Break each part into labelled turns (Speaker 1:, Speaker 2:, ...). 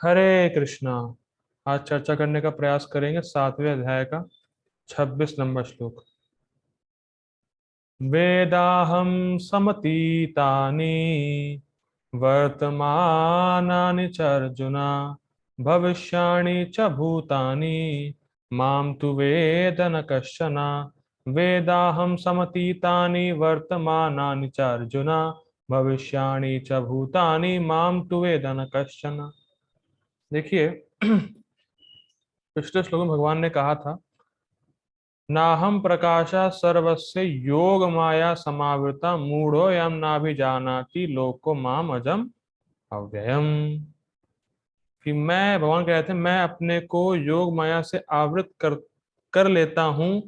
Speaker 1: हरे कृष्णा। आज चर्चा करने का प्रयास करेंगे 7वें अध्याय का 26 नंबर श्लोक। वेदाहं समतीतानि वर्तमानानि च अर्जुन, भविष्याणि च भूतानि मां तु वेद न कश्चन। वेदाहं समतीतानि वर्तमानानि च अर्जुन, भविष्याणि च भूतानि मां तु वेद न कश्चन। देखिए, पिछले श्लोक में भगवान ने कहा था, नाहम प्रकाशा सर्वस्य योग माया समावृता मूढ़ो यम नाभिजानाति लोको माम अजम अव्ययम। कि मैं, भगवान कह रहे थे, मैं अपने को योग माया से आवृत कर कर लेता हूं,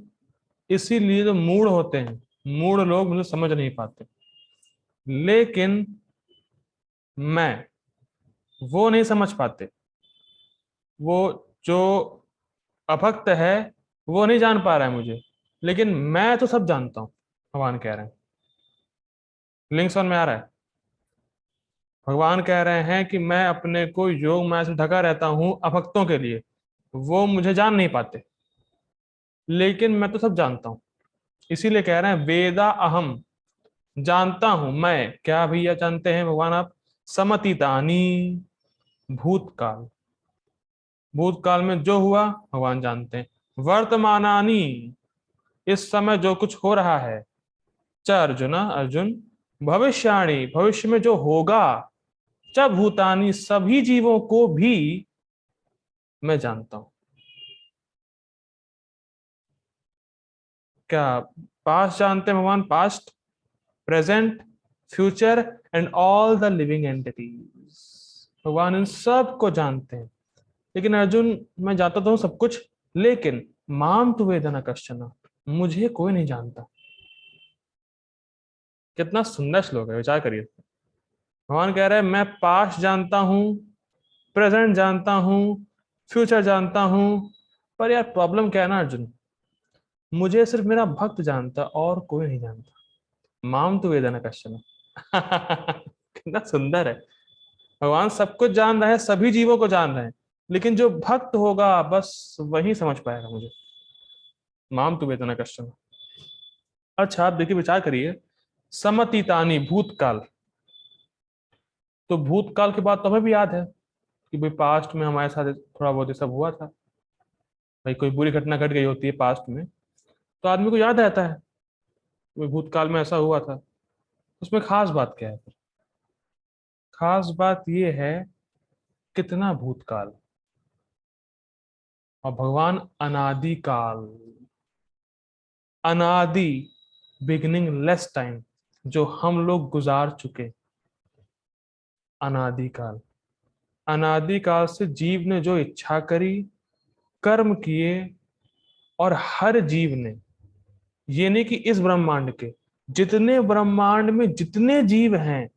Speaker 1: इसीलिए जो मूढ़ होते हैं, मूढ़ लोग मुझे समझ नहीं पाते। लेकिन मैं, वो नहीं समझ पाते। वो जो अभक्त है वो नहीं जान पा रहा है मुझे, लेकिन मैं तो सब जानता हूं। भगवान कह रहे हैं, लिंक समझ में आ रहा है। भगवान कह रहे हैं कि मैं अपने को योग माया से ढका रहता हूं अभक्तों के लिए। वो मुझे जान नहीं पाते, लेकिन मैं तो सब जानता हूं। इसीलिए कह रहे हैं वेदा अहम, जानता हूं मैं। क्या भैया जानते हैं भगवान आप? समतीतानी, भूतकाल। भूतकाल में जो हुआ भगवान जानते हैं। वर्तमानानी, इस समय जो कुछ हो रहा है। च अर्जुन, अर्जुन। भविष्याणी, भविष्य में जो होगा। च भूतानी, सभी जीवों को भी मैं जानता हूं। क्या पास्ट जानते हैं भगवान? Past, present, future and all the living entities. भगवान इन सब को जानते हैं। लेकिन अर्जुन, मैं जानता तो हूं सब कुछ, लेकिन माम तु वेदना कश्चन, मुझे कोई नहीं जानता। कितना सुंदर श्लोक है, विचार करिए। भगवान कह रहे हैं मैं पास्ट जानता हूं, प्रेजेंट जानता हूं, फ्यूचर जानता हूं, पर यार प्रॉब्लम क्या है ना अर्जुन, मुझे सिर्फ मेरा भक्त जानता, और कोई नहीं जानता। माम तु वेदना कश्चन। कितना सुंदर है। भगवान सब कुछ जान रहे हैं, सभी जीवों को जान रहे हैं, लेकिन जो भक्त होगा बस वही समझ पाएगा मुझे। माम तु वेदना कश्चन। अच्छा, आप देखिए, विचार करिए। समतीतानी, भूतकाल। तो भूतकाल की बात तो हमें भी याद है कि भाई पास्ट में हमारे साथ थोड़ा बहुत ये सब हुआ था। भाई कोई बुरी घटना घट गई होती है पास्ट में, तो आदमी को याद रहता है कि भूतकाल में ऐसा हुआ था। उसमें खास बात क्या है फिर? खास बात ये है, कितना भूतकाल। और भगवान अनादि काल, अनादि, बिगिनिंग लेस टाइम, जो हम लोग गुजार चुके। अनादिकाल, अनादिकाल से जीव ने जो इच्छा करी, कर्म किए, और हर जीव ने, ये नहीं कि इस ब्रह्मांड के, जितने ब्रह्मांड में जितने जीव हैं,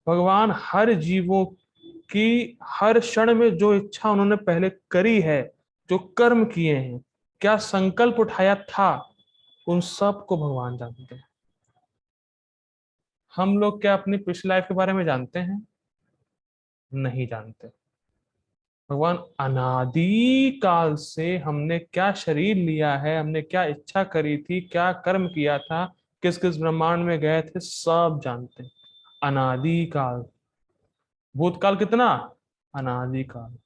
Speaker 1: भगवान हर जीवों की हर क्षण में जो इच्छा उन्होंने पहले करी है, जो कर्म किए हैं, क्या संकल्प उठाया था, उन सब को भगवान जानते हैं। हम लोग क्या अपनी पिछली लाइफ के बारे में जानते हैं? नहीं जानते। भगवान अनादि काल से हमने क्या शरीर लिया है, हमने क्या इच्छा करी थी, क्या कर्म किया था, किस किस ब्रह्मांड में गए थे, सब जानते हैं। अनादि काल। भूतकाल कितना? अनादि काल।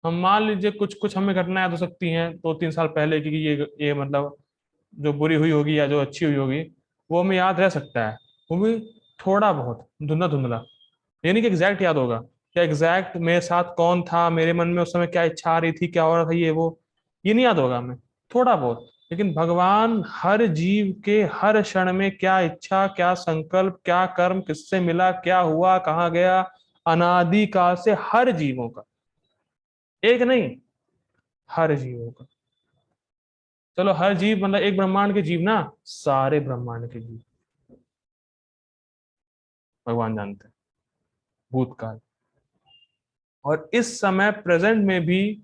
Speaker 1: हम मान लीजिए कुछ कुछ हमें घटना याद हो सकती हैं 2-3 साल पहले की, कि ये मतलब जो बुरी हुई होगी या जो अच्छी हुई होगी, वो हमें याद रह सकता है। वो भी थोड़ा बहुत धुंधला धुंधला, ये नहीं कि एग्जैक्ट याद होगा। क्या एग्जैक्ट मेरे साथ कौन था, मेरे मन में उस समय क्या इच्छा आ रही थी, क्या हो रहा था, ये नहीं याद होगा हमें। थोड़ा बहुत। लेकिन भगवान हर जीव के हर क्षण में क्या इच्छा, क्या संकल्प, क्या कर्म, किससे मिला, क्या हुआ, कहाँ गया, अनादि काल से हर जीवों का, एक नहीं, हर जीवों का। चलो हर जीव मतलब एक ब्रह्मांड के जीव ना, सारे ब्रह्मांड के जीव भगवान जानते हैं। भूतकाल और इस समय प्रेजेंट में भी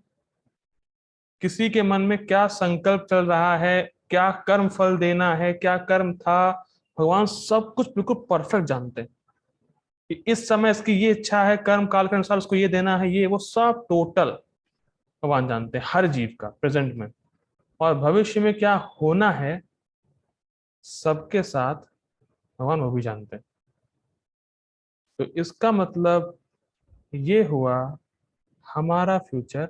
Speaker 1: किसी के मन में क्या संकल्प चल रहा है, क्या कर्म फल देना है, क्या कर्म था, भगवान सब कुछ बिल्कुल परफेक्ट जानते हैं। कि इस समय इसकी ये इच्छा है, कर्म काल के अनुसार उसको ये देना है, ये वो सब टोटल भगवान जानते हैं हर जीव का प्रेजेंट में। और भविष्य में क्या होना है सबके साथ भगवान वो भी जानते हैं। तो इसका मतलब ये हुआ हमारा फ्यूचर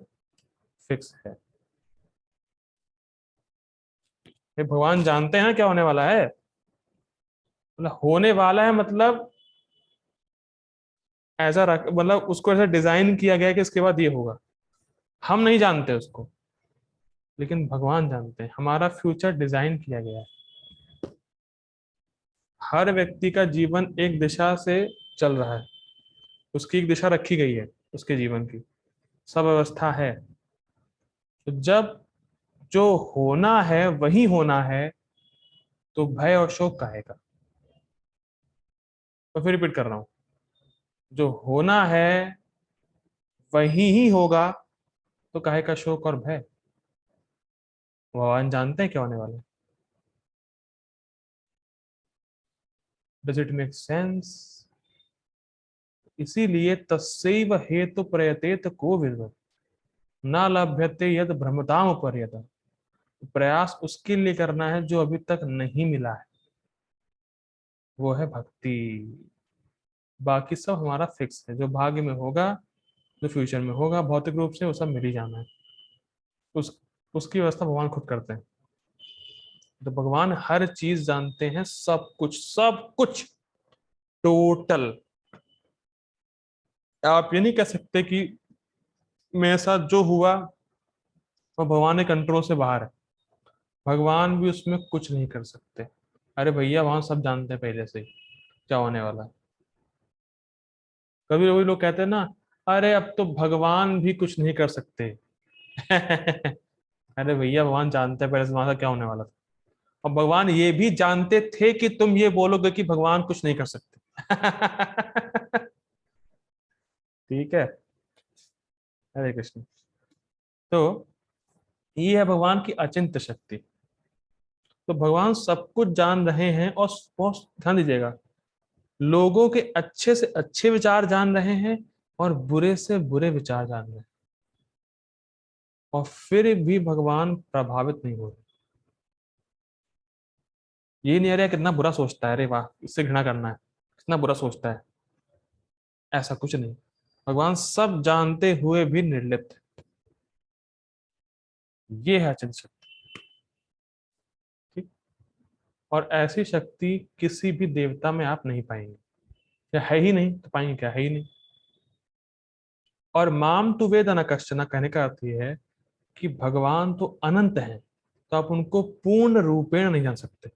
Speaker 1: फिक्स है। ये भगवान जानते हैं ना क्या होने वाला है, मतलब होने वाला है, मतलब ऐसा रख, मतलब उसको ऐसा डिजाइन किया गया है कि इसके बाद ये होगा। हम नहीं जानते उसको, लेकिन भगवान जानते हैं। हमारा फ्यूचर डिजाइन किया गया है। हर व्यक्ति का जीवन एक दिशा से चल रहा है, उसकी एक दिशा रखी गई है, उसके जीवन की सब व्यवस्था है। तो जब जो होना है वही होना है, तो भय और शोक काहेगा। तो फिर रिपीट कर रहा हूं, जो होना है वही ही होगा, तो काहे का शोक और भय। भगवान जानते हैं क्या होने वाला है। Does it make sense? इसीलिए तस्सैव हेतु प्रयतेत को विद्वत् न लभ्यते यद भ्रमताम पर्यत। प्रयास उसके लिए करना है जो अभी तक नहीं मिला है, वो है भक्ति। बाकी सब हमारा फिक्स है, जो भाग्य में होगा, जो फ्यूचर में होगा भौतिक रूप से, वो सब मिल ही जाना है। उस उसकी व्यवस्था भगवान खुद करते हैं। तो भगवान हर चीज जानते हैं, सब कुछ, सब कुछ टोटल। आप ये नहीं कह सकते कि मेरे साथ जो हुआ वो भगवान के कंट्रोल से बाहर है। भगवान भी उसमें कुछ नहीं कर सकते। अरे भैया वहां सब जानते हैं पहले से ही क्या होने वाला है। कभी कभी लोग कहते हैं ना, अरे अब तो भगवान भी कुछ नहीं कर सकते। अरे भैया भगवान जानते हैं पहले से वहां का क्या होने वाला था। और भगवान ये भी जानते थे कि तुम ये बोलोगे कि भगवान कुछ नहीं कर सकते। ठीक है। हरे कृष्ण। तो ये है भगवान की अचिंत्य शक्ति। तो भगवान सब कुछ जान रहे हैं, और बहुत ध्यान दीजिएगा, लोगों के अच्छे से अच्छे विचार जान रहे हैं और बुरे से बुरे विचार जान रहे हैं, और फिर भी भगवान प्रभावित नहीं हो रहे। ये नहीं आ रहा कितना बुरा सोचता है, अरे वाह इससे घृणा करना है, कितना बुरा सोचता है, ऐसा कुछ नहीं। भगवान सब जानते हुए भी निर्लिप्त है। ये है अचिंत्य शक्ति। ठीक। और ऐसी शक्ति किसी भी देवता में आप नहीं पाएंगे, या है ही नहीं तो पाएंगे क्या, है ही नहीं। और माम तु वेद न कश्चन कहने का अर्थ ये है कि भगवान तो अनंत है, तो आप उनको पूर्ण रूपेण नहीं जान सकते।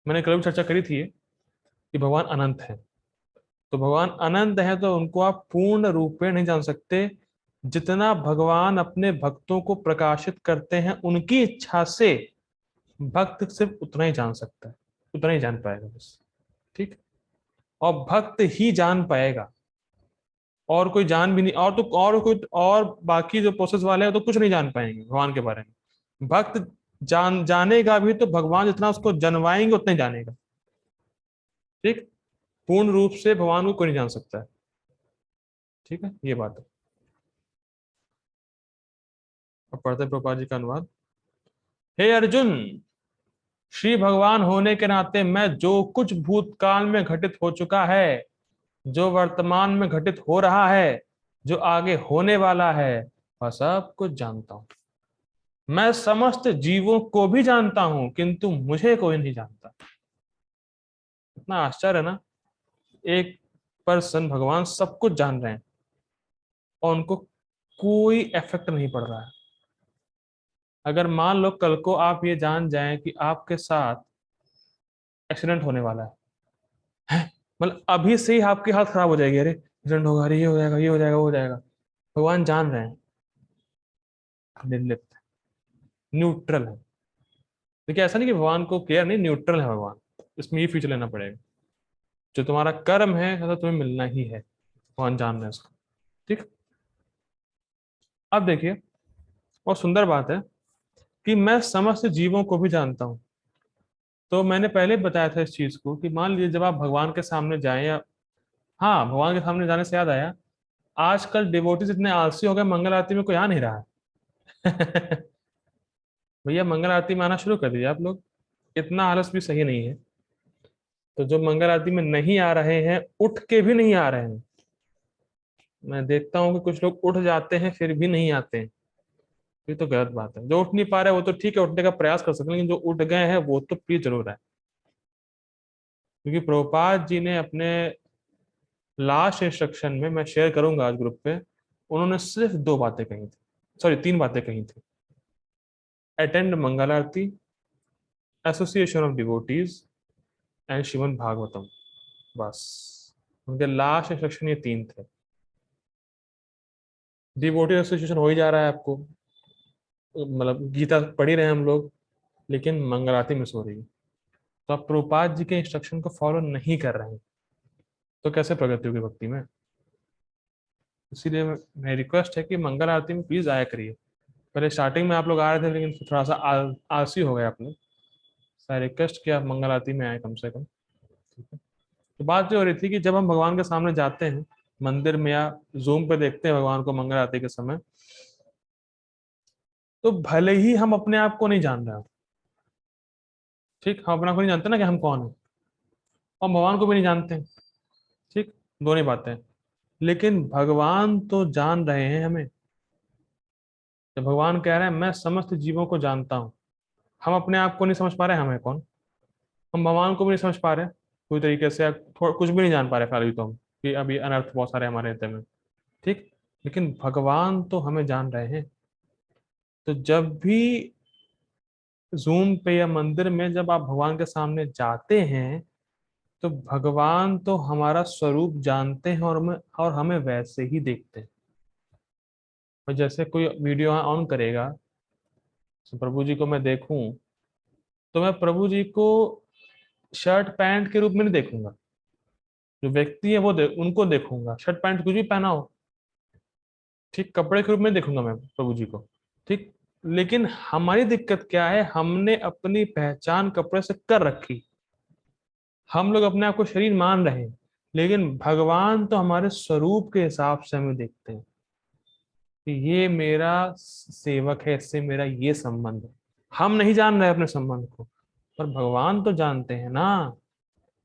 Speaker 1: मैंने कल भी चर्चा करी थी ये, कि भगवान अनंत है। तो भगवान अनंत है तो उनको आप पूर्ण रूपेण नहीं जान सकते। जितना भगवान अपने भक्तों को प्रकाशित करते हैं उनकी इच्छा से, भक्त सिर्फ उतना ही जान सकता है, उतना ही जान पाएगा बस। ठीक। और भक्त ही जान पाएगा, और कोई जान भी नहीं, और तो और कोई, और बाकी जो प्रोसेस वाले हैं तो कुछ नहीं जान पाएंगे भगवान के बारे में। भक्त जानेगा भी तो भगवान जितना उसको जनवाएंगे उतना ही जानेगा। ठीक। पूर्ण रूप से भगवान को कोई नहीं जान सकता है। ठीक है, ये बात है। अब पढ़ते हैं प्रभुपाद जी का अनुवाद। हे अर्जुन, श्री भगवान होने के नाते मैं जो कुछ भूतकाल में घटित हो चुका है, जो वर्तमान में घटित हो रहा है, जो आगे होने वाला है, वह सब कुछ जानता हूं। मैं समस्त जीवों को भी जानता हूं, किंतु मुझे कोई नहीं जानता। इतना आश्चर्य है ना। एक पर्सन, भगवान सब कुछ जान रहे हैं और उनको कोई इफेक्ट नहीं पड़ रहा है। अगर मान लो कल को आप ये जान जाएं कि आपके साथ एक्सीडेंट होने वाला है, मतलब अभी से ही आपकी हालत खराब हो जाएगी, अरे एक्सीडेंट होगा, अरे ये हो जाएगा, ये हो जाएगा, वो हो जाएगा। भगवान जान रहे हैं, निर्लिप्त, न्यूट्रल है। देखिए ऐसा नहीं कि भगवान को केयर नहीं, न्यूट्रल है भगवान। इसमें ये फीचर लेना पड़ेगा, जो तुम्हारा कर्म है तो तुम्हें मिलना ही है, भगवान जान रहे हैं उसको। ठीक। अब देखिए, और सुंदर बात है कि मैं समस्त जीवों को भी जानता हूं। तो मैंने पहले बताया था इस चीज को, कि मान लीजिए जब आप भगवान के सामने जाएं, या हाँ, भगवान के सामने जाने से याद आया, आजकल डिवोटीज इतने आलसी हो गए, मंगल आरती में कोई आ नहीं रहा है। भैया मंगल आरती में आना शुरू कर दीजिए आप लोग, इतना आलस भी सही नहीं है। तो जो मंगल आरती में नहीं आ रहे हैं, उठ के भी नहीं आ रहे हैं, मैं देखता हूँ कि कुछ लोग उठ जाते हैं फिर भी नहीं आते हैं, ये तो गलत बात है। जो उठ नहीं पा रहे हैं वो तो ठीक है, उठने का प्रयास कर सकते हैं, लेकिन जो उठ गए हैं वो तो प्लीज जरूर है। क्योंकि प्रभुपाद जी ने अपने लास्ट इंस्ट्रक्शन में, मैं शेयर करूंगा आज ग्रुप पे, उन्होंने सिर्फ दो बातें कही थी, सॉरी तीन बातें कही थी। Attend Mangal Aarti, association of devotees and Shrimad Bhagavatam, बस उनके लास्ट इंस्ट्रक्शन ये तीन थे। डिवोटी एसोसिएशन हो ही जा रहा है आपको, मतलब गीता पढ़ ही रहे हैं हम लोग, लेकिन मंगल आरती मिस हो रही है। तो आप प्रभुपाद जी के इंस्ट्रक्शन को फॉलो नहीं कर रहे हैं, तो कैसे प्रगति होगी भक्ति में। इसीलिए मेरी रिक्वेस्ट है कि मंगल आरती में प्लीज आया करिए। पहले स्टार्टिंग में आप लोग आ रहे थे, लेकिन फिर थोड़ा सा आलसी हो गए आप लोग। सर रिक्वेस्ट किया आप मंगल आरती में आए कम से कम, ठीक है। तो बात जो हो रही थी कि जब हम भगवान के सामने जाते हैं मंदिर में, या जूम पे देखते हैं भगवान को मंगल आरती के समय, तो भले ही हम अपने आप को नहीं जान रहे हो, ठीक, हम अपने आप को नहीं जानते ना कि हम कौन है, और भगवान को भी नहीं जानते, ठीक, दोनों ही बातें हैं। लेकिन भगवान तो जान रहे हैं हमें। जब भगवान कह रहे हैं मैं समस्त जीवों को जानता हूं, हम अपने आप को नहीं समझ पा रहे हम है कौन, हम भगवान को भी नहीं समझ पा रहे पूरी तरीके से, कुछ भी नहीं जान पा रहे फिलहाल अभी तो हम, कि अभी अनर्थ बहुत सारे हमारे हृदय में, ठीक। लेकिन भगवान तो हमें जान रहे हैं। तो जब भी जूम पे या मंदिर में जब आप भगवान के सामने जाते हैं, तो भगवान तो हमारा स्वरूप जानते हैं, और हमें वैसे ही देखते हैं। और जैसे कोई वीडियो ऑन करेगा, तो प्रभु जी को मैं देखूं, तो मैं प्रभु जी को शर्ट पैंट के रूप में नहीं देखूंगा, जो व्यक्ति है उनको देखूंगा, शर्ट पैंट कुछ भी पहना हो, ठीक, कपड़े के रूप में देखूंगा मैं प्रभु जी को, ठीक। लेकिन हमारी दिक्कत क्या है, हमने अपनी पहचान कपड़े से कर रखी। हम लोग अपने आप को शरीर मान रहे हैं, लेकिन भगवान तो हमारे स्वरूप के हिसाब से हमें देखते हैं कि ये मेरा सेवक है, इससे मेरा ये संबंध है। हम नहीं जान रहे अपने संबंध को, पर भगवान तो जानते हैं ना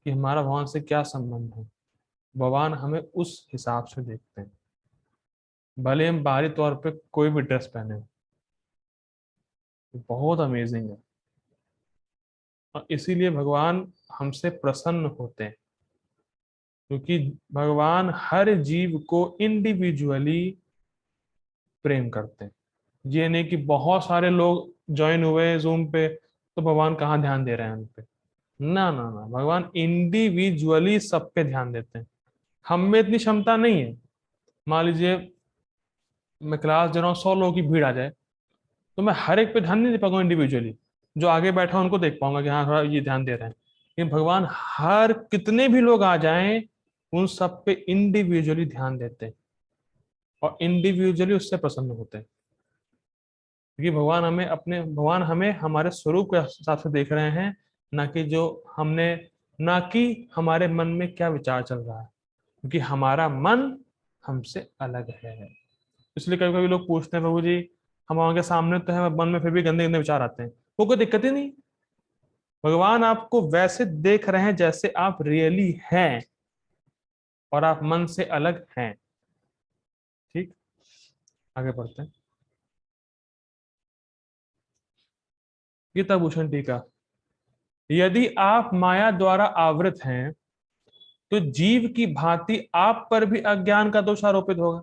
Speaker 1: कि हमारा भगवान से क्या संबंध है। भगवान हमें उस हिसाब से देखते हैं, भले हम बाहरी तौर पे कोई भी ड्रेस पहने हो। बहुत अमेजिंग है, और इसीलिए भगवान हमसे प्रसन्न होते हैं, क्योंकि भगवान हर जीव को इंडिविजुअली प्रेम करते हैं। ये नहीं कि बहुत सारे लोग ज्वाइन हुए जूम पे, तो भगवान कहाँ ध्यान दे रहे हैं उन पे। ना ना ना, भगवान इंडिविजुअली सब पे ध्यान देते हैं। हम में इतनी क्षमता नहीं है। मान लीजिए मैं क्लास दे रहा हूँ, 100 लोगों की भीड़ आ जाए, तो मैं हर एक पे ध्यान नहीं दे पाऊंगा इंडिविजुअली। जो आगे बैठा है उनको देख पाऊंगा कि हाँ थोड़ा ये ध्यान दे रहे हैं, लेकिन भगवान हर कितने भी लोग आ जाएं, उन सब पे इंडिविजुअली ध्यान देते हैं, और इंडिविजुअली उससे प्रसन्न होते हैं। क्योंकि भगवान हमें हमारे स्वरूप के हिसाब से देख रहे हैं, ना कि जो हमने, ना कि हमारे मन में क्या विचार चल रहा है, क्योंकि हमारा मन हमसे अलग है। इसलिए कभी कभी लोग पूछते हैं, प्रभु जी हम वहां के सामने तो है, मन में फिर भी गंदे गंदे विचार आते हैं। वो कोई दिक्कत ही नहीं, भगवान आपको वैसे देख रहे हैं जैसे आप रियली हैं, और आप मन से अलग हैं, ठीक। आगे बढ़ते हैं। गीता भूषण टीका, यदि आप माया द्वारा आवृत हैं, तो जीव की भांति आप पर भी अज्ञान का दोष आरोपित होगा।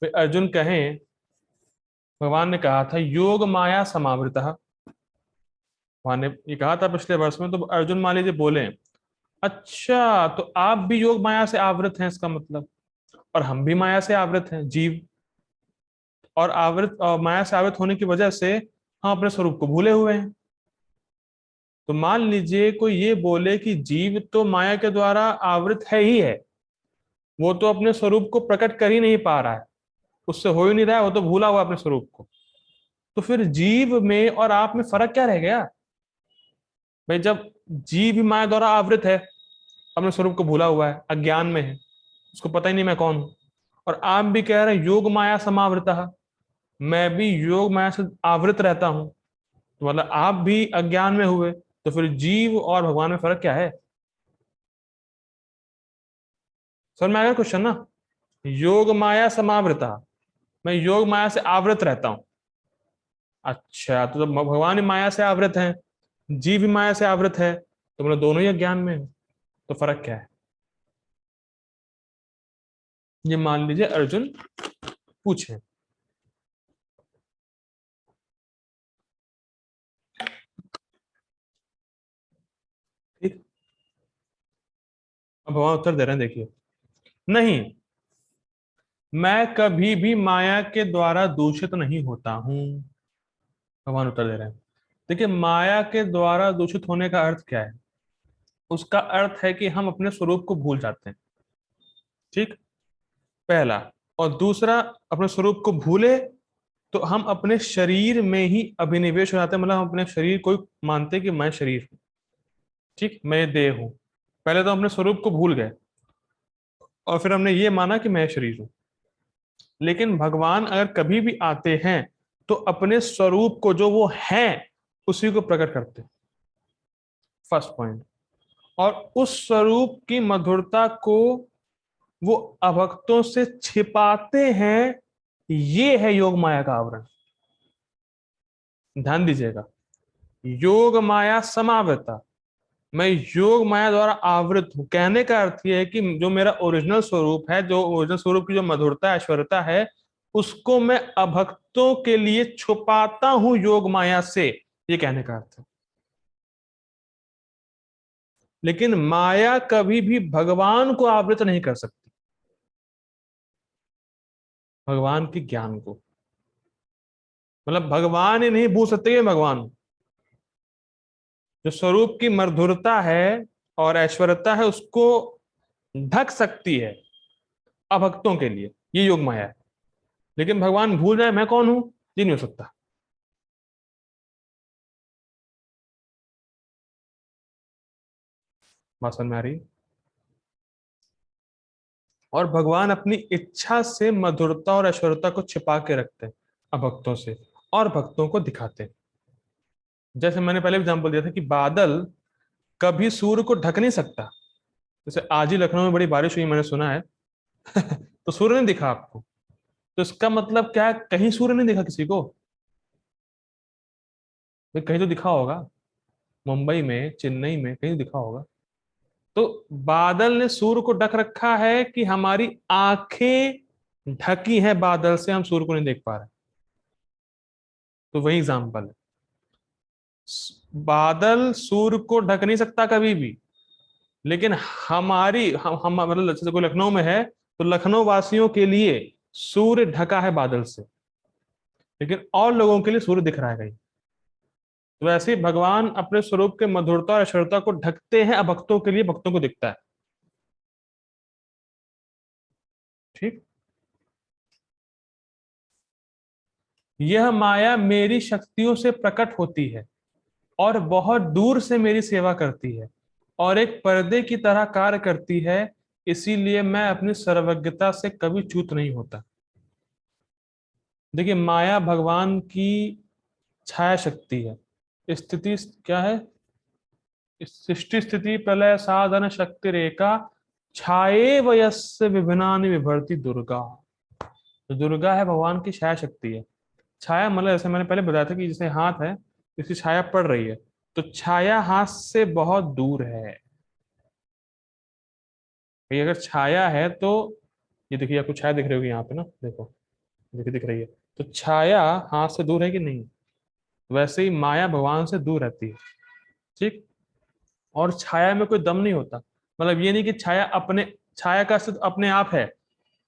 Speaker 1: फिर अर्जुन कहें, भगवान ने कहा था योग माया समावृतः, भगवान ने ये कहा था पिछले वर्ष में, तो अर्जुन मान लीजिए बोले, अच्छा तो आप भी योग माया से आवृत हैं इसका मतलब, और हम भी माया से आवृत हैं जीव, और माया से आवृत होने की वजह से हम अपने स्वरूप को भूले हुए हैं। तो मान लीजिए कोई ये बोले कि जीव तो माया के द्वारा आवृत है ही है, वो तो अपने स्वरूप को प्रकट कर ही नहीं पा रहा है, उससे हो ही नहीं रहा है, वो तो भूला हुआ अपने स्वरूप को। तो फिर जीव में और आप में फर्क क्या रह गया भाई, जब जीव भी माया द्वारा आवृत है, अपने स्वरूप को भूला हुआ है, अज्ञान में है, उसको पता ही नहीं मैं कौन हूं। और आप भी कह रहे हैं योग माया समावृतः, मैं भी योग माया से आवृत रहता हूं, तो मतलब आप भी अज्ञान में हुए, तो फिर जीव और भगवान में फर्क क्या है? सर मैं अगर क्वेश्चन ना, योग माया समावृता, मैं योग माया से आवृत रहता हूं। अच्छा, तो जब भगवान ही माया से आवृत है, जीव भी माया से आवृत है, तो मतलब दोनों ही अज्ञान में है, तो फर्क क्या है? ये मान लीजिए अर्जुन पूछे। ठीक, अब भगवान उत्तर दे रहे हैं, देखिए। नहीं, मैं कभी भी माया के द्वारा दूषित नहीं होता हूं। भगवान उत्तर दे रहे हैं। देखिए, माया के द्वारा दूषित होने का अर्थ क्या है? उसका अर्थ है कि हम अपने स्वरूप को भूल जाते हैं। ठीक, पहला। और दूसरा, अपने स्वरूप को भूले तो हम अपने शरीर में ही अभिनिवेश हो जाते हैं, मतलब हम अपने शरीर को ही मानते हैं कि मैं शरीर हूं। ठीक, मैं देह हूं। पहले तो हम अपने स्वरूप को भूल गए, और फिर हमने ये माना कि मैं शरीर हूं। लेकिन भगवान अगर कभी भी आते हैं तो अपने स्वरूप को, जो वो हैं, उसी को प्रकट करते हैं। First point. और उस स्वरूप की मधुरता को वो अभक्तों से छिपाते हैं, ये है योग माया का आवरण। ध्यान दीजिएगा, योग माया समावृता, मैं योग माया द्वारा आवृत हूं। कहने का अर्थ यह है कि जो मेरा ओरिजिनल स्वरूप है, जो ओरिजिनल स्वरूप की जो मधुरता ऐश्वर्यता है, उसको मैं अभक्तों के लिए छुपाता हूं योग माया से, ये कहने का अर्थ है। लेकिन माया कभी भी भगवान को आवृत नहीं कर सकती, भगवान के ज्ञान को। मतलब भगवान ही नहीं भूल सकते कि भगवान हूं। जो स्वरूप की मधुरता है और ऐश्वर्यता है, उसको ढक सकती है अभक्तों के लिए, ये योग माया है। लेकिन भगवान भूल जाए मैं कौन हूं, ये नहीं हो सकता। बात समझ में आ रही? और भगवान अपनी इच्छा से मधुरता और ऐश्वर्यता को छिपा के रखते हैं अभक्तों से, और भक्तों को दिखाते हैं। जैसे मैंने पहले एग्जाम्पल दिया था कि बादल कभी सूर्य को ढक नहीं सकता। जैसे आज ही लखनऊ में बड़ी बारिश हुई, मैंने सुना है। तो सूर्य नहीं दिखा आपको, तो इसका मतलब क्या है? कहीं सूर्य नहीं दिखा किसी को? भाई कहीं तो दिखा होगा, मुंबई में, चेन्नई में कहीं दिखा होगा। तो बादल ने सूर्य को ढक रखा है कि हमारी आंखें ढकी हैं बादल से, हम सूर्य को नहीं देख पा रहे। तो वही एग्जाम्पल है। बादल सूर्य को ढक नहीं सकता कभी भी, लेकिन हम मतलब जैसे कोई लखनऊ में है, तो लखनऊ वासियों के लिए सूर्य ढका है बादल से, लेकिन और लोगों के लिए सूर्य दिख रहा है कहीं। तो वैसे ही भगवान अपने स्वरूप के मधुरता और ऐश्वर्यता को ढकते हैं अभक्तों के लिए, भक्तों को दिखता है। ठीक, यह माया मेरी शक्तियों से प्रकट होती है और बहुत दूर से मेरी सेवा करती है और एक पर्दे की तरह कार्य करती है, इसीलिए मैं अपनी सर्वज्ञता से कभी च्युत नहीं होता। देखिए, माया भगवान की छाया शक्ति है। स्थिति क्या है? सृष्टि स्थिति प्रलय साधन शक्ति रेखा, छाये वयस्य विभिन्नानि विभर्ति दुर्गा। तो दुर्गा है भगवान की छाया शक्ति है। छाया मतलब जैसे मैंने पहले बताया था कि जैसे हाथ है, इसकी छाया पड़ रही है, तो छाया हाथ से बहुत दूर है। ये अगर छाया है तो, ये देखिए आपको छाया दिख रही होगी यहाँ पे ना, देखो, देखिए दिख रही है। तो छाया हाथ से दूर है कि नहीं? वैसे ही माया भगवान से दूर रहती है। ठीक, और छाया में कोई दम नहीं होता। मतलब ये नहीं कि छाया अपने, छाया का अस्तित्व अपने आप है,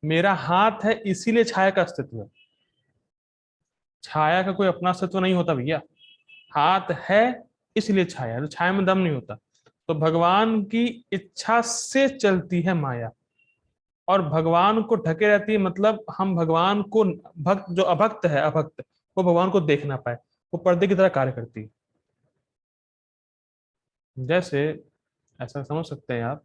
Speaker 1: मेरा हाथ है इसीलिए छाया का अस्तित्व है। छाया का कोई अपना अस्तित्व नहीं होता भैया, हाथ है इसलिए छाया है, तो छाया में दम नहीं होता। तो भगवान की इच्छा से चलती है माया, और भगवान को ढके रहती है, मतलब हम भगवान को, भक्त जो अभक्त है, अभक्त, वो भगवान को देख ना पाए, वो पर्दे की तरह कार्य करती है। जैसे ऐसा समझ सकते हैं आप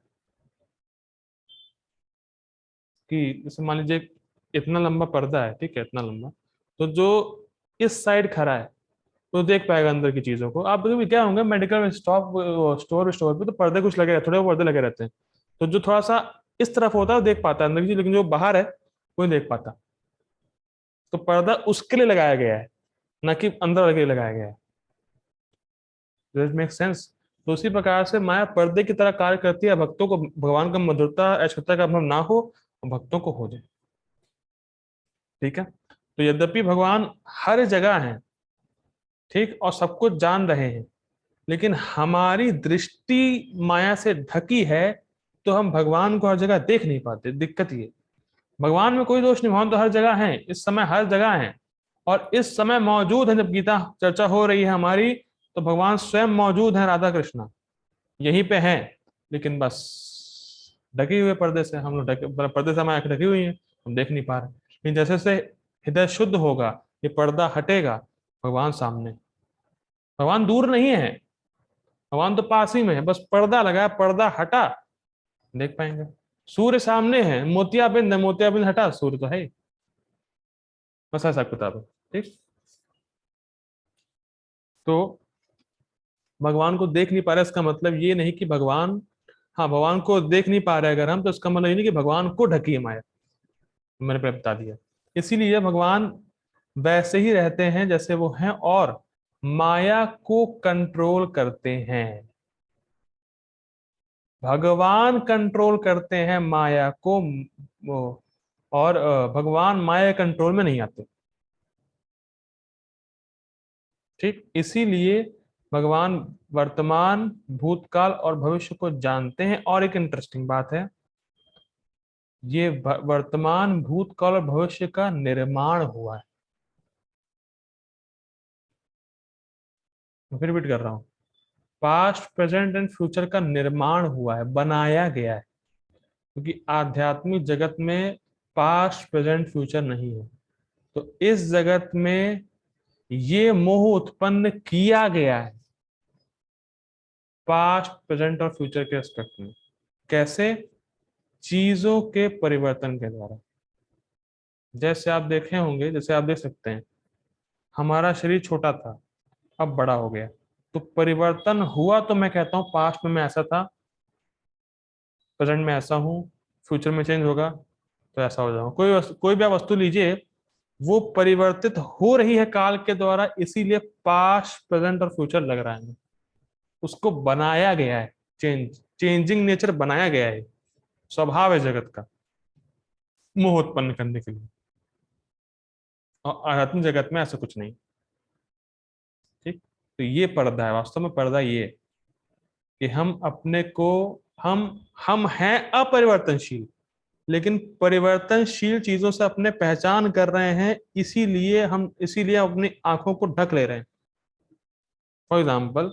Speaker 1: कि जैसे मान लीजिए इतना लंबा पर्दा है, ठीक है, इतना लंबा, तो जो इस साइड खड़ा है तो देख पाएगा अंदर की चीजों को। आप कभी क्या होंगे मेडिकल स्टोर स्टोर पे तो पर्दे कुछ लगे रहते, थोड़े पर्दे लगे रहते हैं, तो जो थोड़ा सा इस तरफ होता है वो देख पाता है अंदर की चीज, लेकिन जो बाहर है वो नहीं देख पाता। तो पर्दा उसके लिए लगाया गया है, ना कि अंदर वाले के लिए लगाया गया है। Does make sense? तो उसी प्रकार से माया पर्दे की तरह कार्य करती है, भक्तों को भगवान का मधुरता ऐश्वर्यता का अनुभव ना हो और भक्तों को हो जाए। ठीक है, तो यद्यपि भगवान हर जगह हैं, ठीक, और सब कुछ जान रहे हैं, लेकिन हमारी दृष्टि माया से ढकी है, तो हम भगवान को हर जगह देख नहीं पाते। दिक्कत ये, भगवान में कोई दोष नहीं, भगवान तो हर जगह है, इस समय हर जगह है, और इस समय मौजूद है। जब गीता चर्चा हो रही है हमारी, तो भगवान स्वयं मौजूद है, राधा कृष्णा यहीं पे हैं, लेकिन बस ढके हुए पर्दे से, हम लोग ढके पर्दे से हमारी आंखें ढकी हुई हैं, हम देख नहीं पा रहे। लेकिन जैसे जैसे हृदय शुद्ध होगा, ये पर्दा हटेगा, भगवान सामने, भगवान दूर नहीं है, भगवान तो पास ही में है, बस पर्दा लगा है, पर्दा हटा, देख पाएंगे। सूर्य सामने है, मोतियाबिंद है, मोतियाबिंद हटा, सूर्य तो है ही। बस ऐसा किताब है। ठीक, तो भगवान को देख नहीं पा रहे, इसका मतलब ये नहीं कि भगवान, हाँ भगवान को देख नहीं पा रहे अगर हम, तो इसका मतलब ये नहीं कि भगवान को ढकी है माया। मैंने पहले बता दिया। इसीलिए भगवान वैसे ही रहते हैं जैसे वो हैं, और माया को कंट्रोल करते हैं। भगवान कंट्रोल करते हैं माया को, और भगवान माया कंट्रोल में नहीं आते। ठीक, इसीलिए भगवान वर्तमान, भूतकाल और भविष्य को जानते हैं। और एक इंटरेस्टिंग बात है, ये वर्तमान, भूतकाल और भविष्य का निर्माण हुआ है। मैं फिर रिपीट कर रहा हूँ, पास्ट प्रेजेंट एंड फ्यूचर का निर्माण हुआ है, बनाया गया है, क्योंकि आध्यात्मिक जगत में पास्ट प्रेजेंट फ्यूचर नहीं है। तो इस जगत में ये मोह उत्पन्न किया गया है, पास्ट प्रेजेंट और फ्यूचर के एस्पेक्ट में। कैसे? चीजों के परिवर्तन के द्वारा। जैसे आप देखे होंगे, जैसे आप देख सकते हैं, हमारा शरीर छोटा था, अब बड़ा हो गया, तो परिवर्तन हुआ। तो मैं कहता हूँ पास्ट में मैं ऐसा था, प्रेजेंट में ऐसा हूँ, फ्यूचर में चेंज होगा तो ऐसा हो जाऊंगा। कोई भी आप वस्तु लीजिए, वो परिवर्तित हो रही है काल के द्वारा, इसीलिए पास्ट प्रेजेंट और फ्यूचर लग रहा है। उसको बनाया गया है, चेंजिंग नेचर बनाया गया है, स्वभाव है जगत का, मोह उत्पन्न करने के लिए। और आध्यात्मिक जगत में ऐसा कुछ नहीं। ठीक, तो ये पर्दा है, वास्तव में पर्दा ये है कि हम अपने को, हम हम हैं अपरिवर्तनशील, लेकिन परिवर्तनशील चीजों से अपने पहचान कर रहे हैं, इसीलिए अपनी आंखों को ढक ले रहे हैं। फॉर एग्जाम्पल,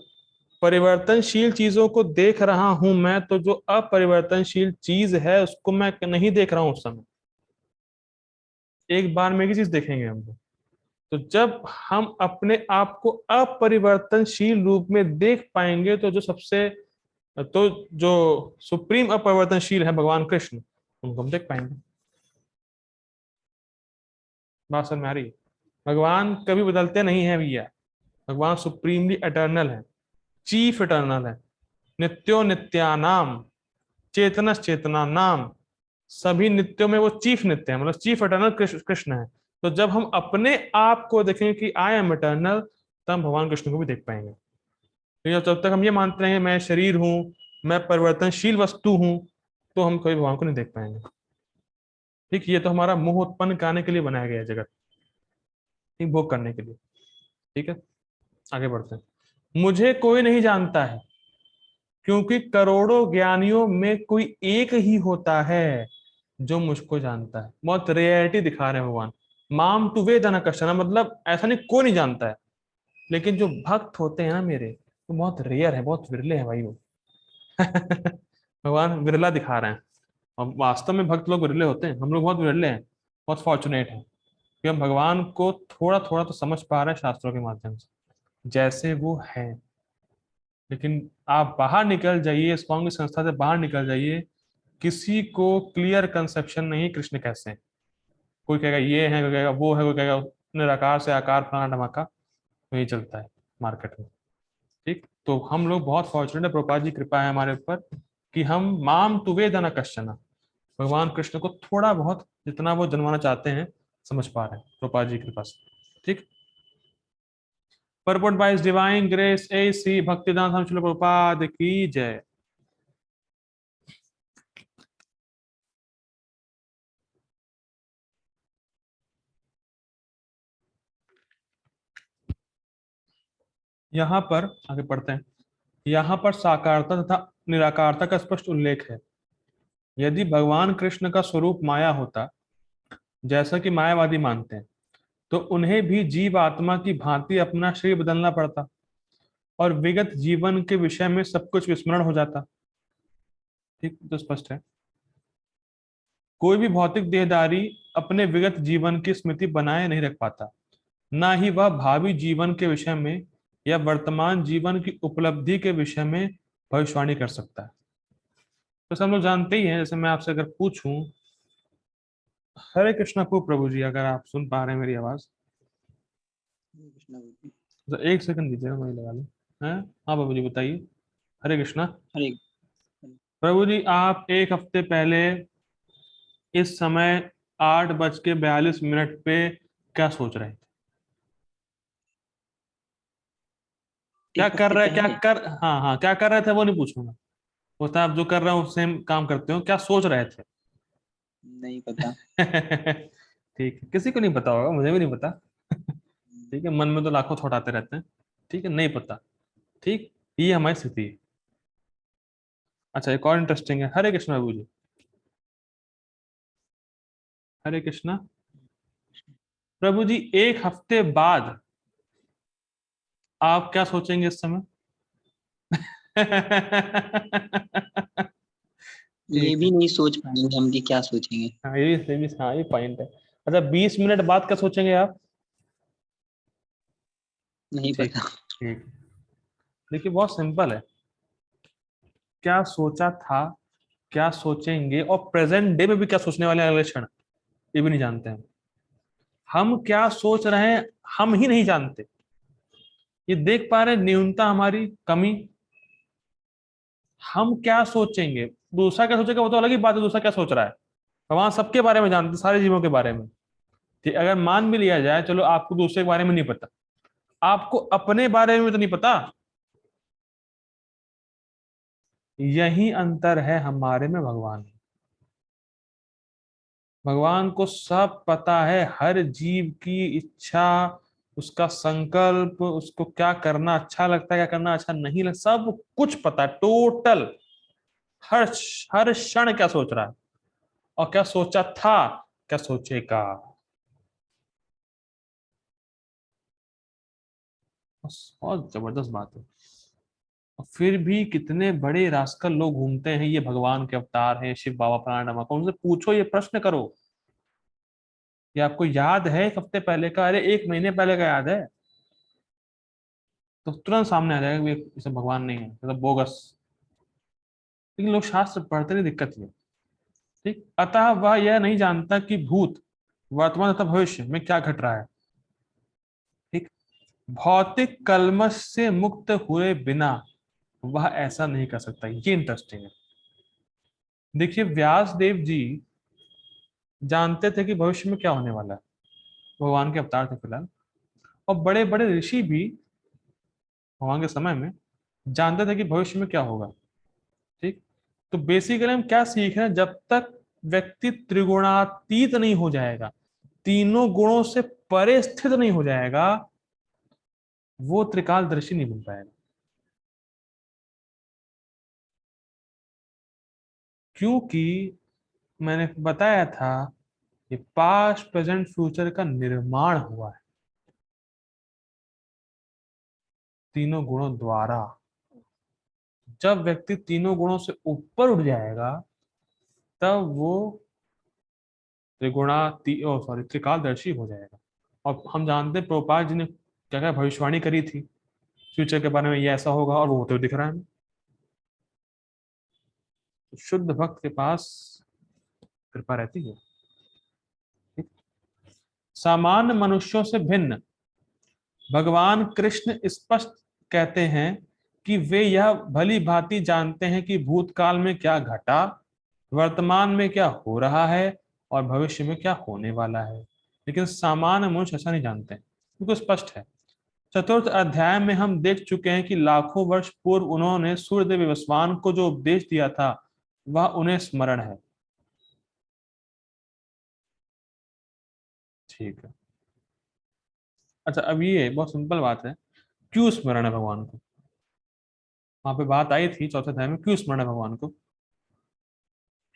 Speaker 1: परिवर्तनशील चीजों को देख रहा हूं मैं, तो जो अपरिवर्तनशील चीज है उसको मैं नहीं देख रहा हूं उस समय। एक बार में एक ही चीज देखेंगे हम लोग। तो जब हम अपने आप को अपरिवर्तनशील रूप में देख पाएंगे, तो जो सुप्रीम अपरिवर्तनशील है भगवान कृष्ण, उनको हम देख पाएंगे। बात समझ में आ रही है? भगवान कभी बदलते नहीं है भैया, भगवान सुप्रीमली एटर्नल है, चीफ एटर्नल है, नित्यो नित्यानाम, चेतनस चेतना नाम, सभी नित्यों में वो चीफ नित्य है, मतलब चीफ एटर्नल कृष्ण कृष्ण है। तो जब हम अपने आप को देखेंगे कि आई एम एटर्नल, तब हम भगवान कृष्ण को भी देख पाएंगे। तो जब तक हम ये मानते हैं मैं शरीर हूँ, मैं परिवर्तनशील वस्तु हूँ, तो हम कभी भगवान को नहीं देख पाएंगे। ठीक, ये तो हमारा मोह उत्पन्न कराने के लिए बनाया गया है जगत, ठीक, भोग करने के लिए। ठीक है, आगे बढ़ते हैं। मुझे कोई नहीं जानता है, क्योंकि करोड़ों ज्ञानियों में कोई एक ही होता है जो मुझको जानता है। बहुत रियलिटी दिखा रहे हैं भगवान। माम टू वेद न कश्चन, मतलब ऐसा नहीं, कोई नहीं जानता है, लेकिन जो भक्त होते हैं ना मेरे, वो बहुत रेयर है, बहुत विरले हैं भाई वो। भगवान विरला दिखा रहे हैं, और वास्तव में भक्त लोग विरले होते हैं, हम लोग बहुत विरले हैं, बहुत फॉर्चुनेट हैं कि हम भगवान को थोड़ा थोड़ा तो समझ पा रहे हैं शास्त्रों के माध्यम से, जैसे वो है। लेकिन आप बाहर निकल जाइए, इस कॉन्ग्रेस संस्था से बाहर निकल जाइए, किसी को क्लियर कंसेप्शन नहीं कृष्ण कैसे हैं। कोई कहेगा ये है, कोई कहेगा वो है, कोई कहेगा निराकार से आकार फलाना धमाका, वही चलता है मार्केट में। ठीक, तो हम लोग बहुत फॉर्चुनेट है, प्रभुपाद जी कृपा है हमारे ऊपर कि हम माम तुवे न कश्चन, भगवान कृष्ण को थोड़ा बहुत जितना वो जनवाना चाहते हैं समझ पा रहे हैं प्रभुपाद जी के पास। ठीक, परपोर्ट बाय डिवाइन ग्रेस ए सी भक्तिदान हम श्रील प्रभुपाद की जय। यहाँ पर आगे पढ़ते हैं। यहाँ पर साकारता तथा निराकारता का स्पष्ट उल्लेख है। यदि भगवान कृष्ण का स्वरूप माया होता, जैसा कि मायावादी मानते हैं, तो उन्हें भी जीव आत्मा की भांति अपना शरीर बदलना पड़ता और विगत जीवन के विषय में सब कुछ विस्मरण हो जाता। ठीक, तो स्पष्ट है। कोई भी भौतिक देहधारी अपने विगत जीवन की स्मृति बनाए नहीं रख पाता, ना ही वह भावी जीवन के विषय में या वर्तमान जीवन की उपलब्धि के विषय में भविष्यवाणी कर सकता है। तो सब लोग जानते ही हैं। जैसे मैं आपसे अगर पूछूं, हरे कृष्णा को प्रभु जी, अगर आप सुन पा रहे हैं मेरी आवाज, तो एक सेकंड दीजिए, मैं लगा लूं। हैं? हाँ बाबू जी बताइए। हरे कृष्णा।
Speaker 2: हरे
Speaker 1: प्रभु जी, आप एक हफ्ते पहले इस समय 8:42 पे क्या सोच रहे थे? क्या
Speaker 2: एक
Speaker 1: कर
Speaker 2: हफ्ते
Speaker 1: रहे, क्या
Speaker 2: पहले
Speaker 1: कर, हाँ हाँ, क्या कर रहे थे वो नहीं पूछूंगा, होता आप जो कर रहे हो सेम काम करते हो, क्या सोच रहे थे?
Speaker 2: नहीं पता।
Speaker 1: ठीक है, किसी को नहीं पता होगा, मुझे भी नहीं पता। ठीक है, मन में तो लाखों थॉट आते रहते हैं। ठीक है, नहीं पता। ठीक, ये हमारी स्थिति है। अच्छा, एक और इंटरेस्टिंग है। हरे कृष्ण बाबू जी। हरे कृष्णा। प्रभु जी, एक हफ्ते बाद आप क्या सोचेंगे इस समय?
Speaker 2: ये
Speaker 1: ठीक
Speaker 2: भी
Speaker 1: है।
Speaker 2: नहीं सोच पाएंगे हम कि क्या सोचेंगे।
Speaker 1: हाँ ये भी हाँ, ये पॉइंट है। अच्छा, 20 मिनट बाद क्या सोचेंगे आप?
Speaker 2: नहीं
Speaker 1: ठीक।
Speaker 2: पता।
Speaker 1: ठीक, देखिए बहुत सिंपल है। क्या सोचा था, क्या सोचेंगे, और प्रेजेंट डे में भी क्या सोचने वाले हैं अगले क्षण, ये भी नहीं जानते हैं। हम क्या सोच रहे हैं, हम ही नहीं जानते। ये देख पा रहे हैं न्यूनता, हमारी कमी। हम क्या सोचेंगे, दूसरा क्या सोचेगा वो तो अलग ही बात है, दूसरा क्या सोच रहा है। भगवान सबके बारे में जानते, सारे जीवों के बारे में। ठीक, अगर मान भी लिया जाए, चलो आपको दूसरे के बारे में नहीं पता, आपको अपने बारे में तो नहीं पता। यही अंतर है हमारे में भगवान में। भगवान को सब पता है, हर जीव की इच्छा, उसका संकल्प, उसको क्या करना अच्छा लगता है, क्या करना अच्छा नहीं लगता, सब कुछ पता है टोटल। हर हर क्षण क्या सोच रहा है, और क्या सोचा था, क्या सोचेगा। बस, बहुत जबरदस्त बात है। और फिर भी कितने बड़े रास्कल लोग घूमते हैं, ये भगवान के अवतार हैं, शिव बाबा प्राणायाम को उनसे पूछो, ये प्रश्न करो, ये आपको याद है एक हफ्ते पहले का, अरे एक महीने पहले का याद है, तो तुरंत सामने आ जाएगा कि ये सब भगवान नहीं है, मतलब बोगस। लेकिन लोग शास्त्र पढ़ते नहीं, दिक्कत ये। ठीक, अतः वह यह नहीं जानता कि भूत, वर्तमान तथा भविष्य में क्या घट रहा है। ठीक, भौतिक कलमश से मुक्त हुए बिना वह ऐसा नहीं कर सकता। ये इंटरेस्टिंग है। देखिए, व्यास देव जी जानते थे कि भविष्य में क्या होने वाला है, भगवान के अवतार थे फिलहाल। और बड़े बड़े ऋषि भी भगवान के समय में जानते थे कि भविष्य में क्या होगा। ठीक, तो बेसिकली हम क्या सीख रहे हैं, जब तक व्यक्ति त्रिगुणातीत नहीं हो जाएगा, तीनों गुणों से परे स्थित नहीं हो जाएगा, वो त्रिकालदर्शी नहीं बन पाएगा। क्योंकि मैंने बताया था, ये पास्ट प्रेजेंट फ्यूचर का निर्माण हुआ है तीनों गुणों द्वारा। जब व्यक्ति तीनों गुणों से ऊपर उठ जाएगा, तब वो सॉरी त्रिकालदर्शी हो जाएगा। और हम जानते हैं प्रभुपाद जी ने क्या क्या भविष्यवाणी करी थी फ्यूचर के बारे में, ये ऐसा होगा, और वो होते हुए दिख रहा है हमें। तो शुद्ध भक्त के पास कृपा रहती है। ठीक? सामान्य मनुष्यों से भिन्न भगवान कृष्ण स्पष्ट कहते हैं कि वे यह भली भांति जानते हैं कि भूतकाल में क्या घटा, वर्तमान में क्या हो रहा है और भविष्य में क्या होने वाला है, लेकिन सामान्य मनुष्य ऐसा नहीं जानते हैं, क्योंकि स्पष्ट है। चतुर्थ अध्याय में हम देख चुके हैं कि लाखों वर्ष पूर्व उन्होंने सूर्यदेव विवस्वान को जो उपदेश दिया था वह उन्हें स्मरण है। ठीक है। अच्छा, अब ये बहुत सिंपल बात है, क्यों स्मरण है भगवान को? वहां पे बात आई थी चौथे अध्याय में, क्यों स्मरण है भगवान को?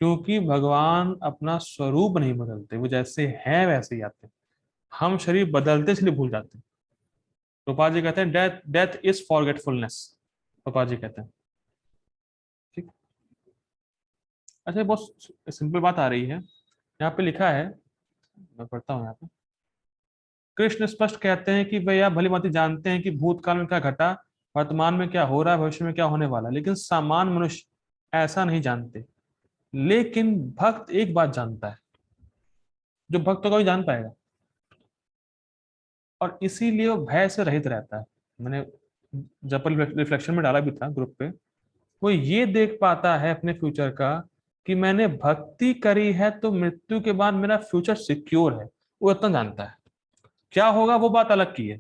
Speaker 1: क्योंकि भगवान अपना स्वरूप नहीं बदलते, वो जैसे हैं वैसे ही आते हैं। हम शरीर बदलते इसलिए भूल जाते हैं। गोपाल जी कहते हैं death death is forgetfulness, Gopal ji कहते हैं। ठीक। अच्छा, ये बहुत सिंपल बात आ रही है, यहाँ पे लिखा है, मैं पढ़ता हूँ यहाँ पे। कृष्ण स्पष्ट कहते हैं कि वे यह भली भांति जानते हैं कि भूतकाल में क्या घटा, वर्तमान में क्या हो रहा है, भविष्य में क्या होने वाला है, लेकिन सामान्य मनुष्य ऐसा नहीं जानते। लेकिन भक्त एक बात जानता है, जो भक्त को ही जान पाएगा, और इसीलिए वो भय से रहित रहता है। मैंने जब रिफ्लेक्शन में डाला भी था ग्रुप पे, वो ये देख पाता है अपने फ्यूचर का कि मैंने भक्ति करी है तो मृत्यु के बाद मेरा फ्यूचर सिक्योर है। वो इतना जानता है, क्या होगा वो बात अलग की है,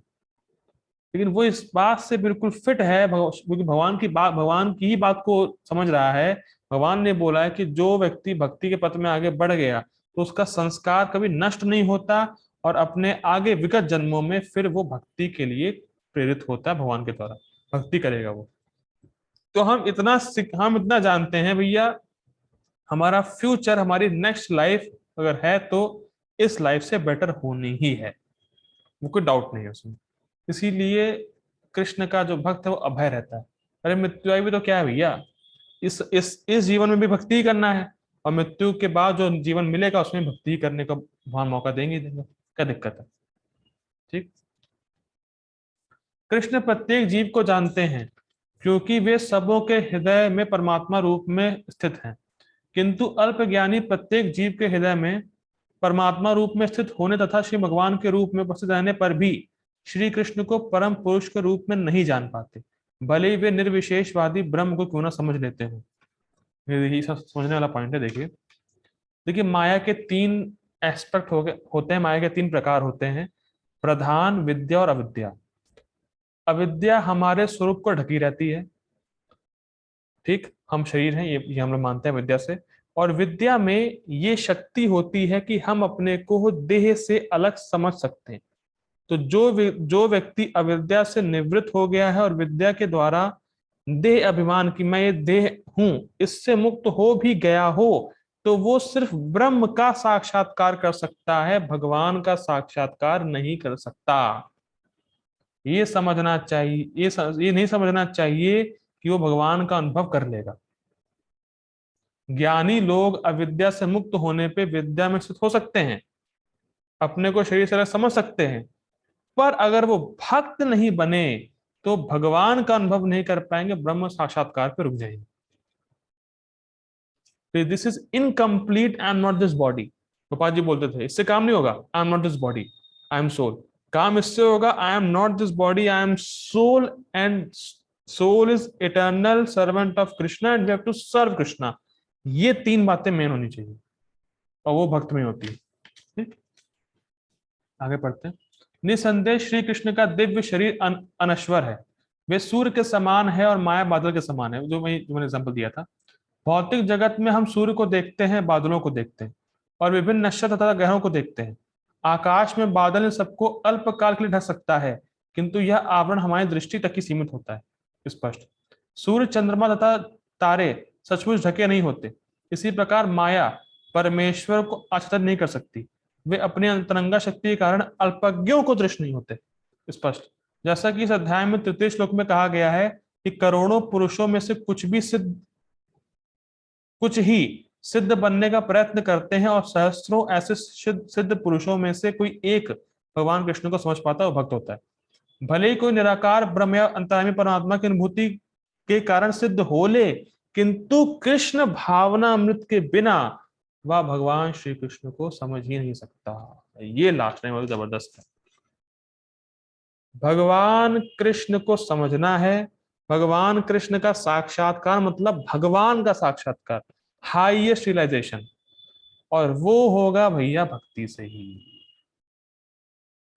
Speaker 1: लेकिन वो इस बात से बिल्कुल फिट है, क्योंकि भगवान की ही बात को समझ रहा है। भगवान ने बोला है कि जो व्यक्ति भक्ति के पथ में आगे बढ़ गया तो उसका संस्कार कभी नष्ट नहीं होता, और अपने आगे विगत जन्मों में फिर वो भक्ति के लिए प्रेरित होता है, भगवान के द्वारा भक्ति करेगा वो। तो हम इतना जानते हैं भैया, हमारा फ्यूचर, हमारी नेक्स्ट लाइफ अगर है तो इस लाइफ से बेटर होनी ही है, वो कोई डाउट नहीं है उसमें। इसीलिए कृष्ण का जो भक्त है वो अभय रहता है। अरे मृत्यु आई भी तो क्या है भैया, इस जीवन में भी भक्ति ही करना है, और मृत्यु के बाद जो जीवन मिलेगा उसमें भक्ति ही करने का भगवान मौका देंगे ही देंगे, क्या दिक्कत है? ठीक। कृष्ण प्रत्येक जीव को जानते हैं क्योंकि वे सबों के हृदय में परमात्मा रूप में स्थित हैं, किंतु अल्पज्ञानी प्रत्येक जीव के हृदय में परमात्मा रूप में स्थित होने तथा श्री भगवान के रूप में उपस्थित रहने पर भी श्री कृष्ण को परम पुरुष के रूप में नहीं जान पाते, भले ही वे निर्विशेषवादी ब्रह्म को क्यों ना समझ लेते हो। यही सब समझने वाला पॉइंट है। देखिए देखिए, माया के तीन एस्पेक्ट होते हैं, माया के तीन प्रकार होते हैं, प्रधान, विद्या और अविद्या। अविद्या हमारे स्वरूप को ढकी रहती है। ठीक, हम शरीर हैं, ये हम लोग मानते हैं विद्या से। और विद्या में ये शक्ति होती है कि हम अपने को देह से अलग समझ सकते हैं। तो जो व्यक्ति अविद्या से निवृत्त हो गया है और विद्या के द्वारा देह अभिमान की मैं ये देह हूं इससे मुक्त हो भी गया हो, तो वो सिर्फ ब्रह्म का साक्षात्कार कर सकता है, भगवान का साक्षात्कार नहीं कर सकता। ये समझना चाहिए, ये नहीं समझना चाहिए कि वो भगवान का अनुभव कर लेगा। ज्ञानी लोग अविद्या से मुक्त होने पे विद्या में स्थित हो सकते हैं, अपने को शरीर से अलग समझ सकते हैं, पर अगर वो भक्त नहीं बने तो भगवान का अनुभव नहीं कर पाएंगे, ब्रह्म साक्षात्कार पे रुक जाएंगे। This is incomplete, I am not this body. Gopal ji बोलते थे इससे काम नहीं होगा, I am not this body, I am soul. काम इससे होगा, I am not this body, I am soul, and soul is eternal servant of Krishna and we have to serve Krishna. ये तीन बातें मेन होनी चाहिए, और वो भक्त में होती है। ठीक? आगे पढ़ते हैं। निसंदेह श्री कृष्ण का दिव्य शरीर अनश्वर है, वे सूर्य के समान है और माया बादल के समान है, जो मैंने एग्जाम्पल दिया था। भौतिक जगत में हम सूर्य को देखते हैं, बादलों को देखते हैं, और विभिन्न नक्षत्र तथा ग्रहों को देखते हैं। आकाश में बादल इन सबको अल्पकाल के लिए ढक सकता है, किंतु यह आवरण हमारी दृष्टि तक ही सीमित होता है। स्पष्ट, सूर्य, चंद्रमा तथा तारे सचमुच ढके नहीं होते। इसी प्रकार माया परमेश्वर को आच्छादित नहीं कर सकती, वे अपने अंतरंगा शक्ति के कारण अल्पज्ञों को दृष्ट नहीं होते। स्पष्ट, जैसा कि इस अध्याय में तृतीय श्लोक में कहा गया है कि करोड़ों पुरुषों में से कुछ ही सिद्ध बनने का प्रयत्न करते हैं, और सहस्त्रों ऐसे सिद्ध पुरुषों में से कोई एक भगवान कृष्ण को समझ पाता है, वो भक्त होता है। भले ही कोई निराकार ब्रह्म या अंतर्यामी परमात्मा की अनुभूति के कारण सिद्ध हो ले, किंतु कृष्ण भावना अमृत के बिना वह भगवान श्री कृष्ण को समझ ही नहीं सकता। ये लास्ट लाइन बहुत जबरदस्त है। भगवान कृष्ण को समझना है, भगवान कृष्ण का साक्षात्कार मतलब भगवान का साक्षात्कार, हाईएस्ट रियलाइजेशन, और वो होगा भैया भक्ति से ही।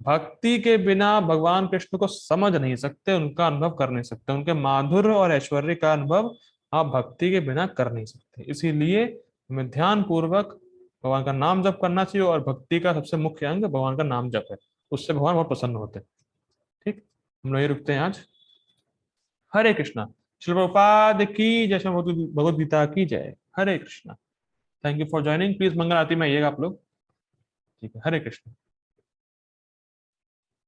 Speaker 1: भक्ति के बिना भगवान कृष्ण को समझ नहीं सकते, उनका अनुभव कर नहीं सकते, उनके माधुर्य और ऐश्वर्य का अनुभव आप भक्ति के बिना कर नहीं सकते। इसीलिए हमें ध्यान पूर्वक भगवान का नाम जप करना चाहिए, और भक्ति का सबसे मुख्य अंग भगवान का नाम जप है, उससे भगवान बहुत प्रसन्न होते हैं। ठीक, हम लोग ये रुकते हैं आज। हरे कृष्णा। श्री प्रभुपाद की जय, श्री भगवद गीता की जय। Hare Krishna. Thank you for joining. Please मंगल आरती में आइएगा आप लोग। ठीक है, हरे कृष्ण।